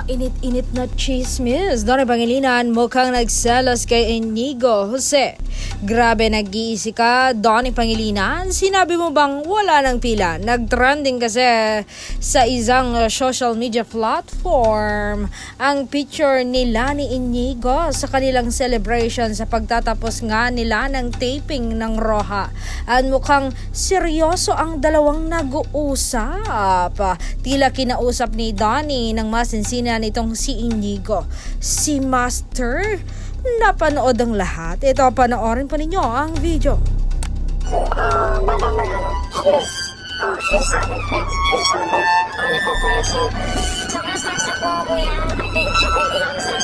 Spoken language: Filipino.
Mainit-init na chismis. Donnie Pangilinan mukhang nagselos kay Inigo Jose. Grabe nag-iisi ka, Donnie Pangilinan. Sinabi mo bang wala ng pila? Nag-trending kasi sa isang social media platform ang picture nila ni Inigo sa kanilang celebration sa pagtatapos nga nila ng taping ng Roja. At mukhang seryoso ang dalawang nag-uusap. Tila kinausap ni Donnie ng masinsinan nitong si Inigo. Si Master, napanood ang lahat. Ito, panoorin po ninyo ang video. Sobrang sarap po kuya. I think siya po ilang sa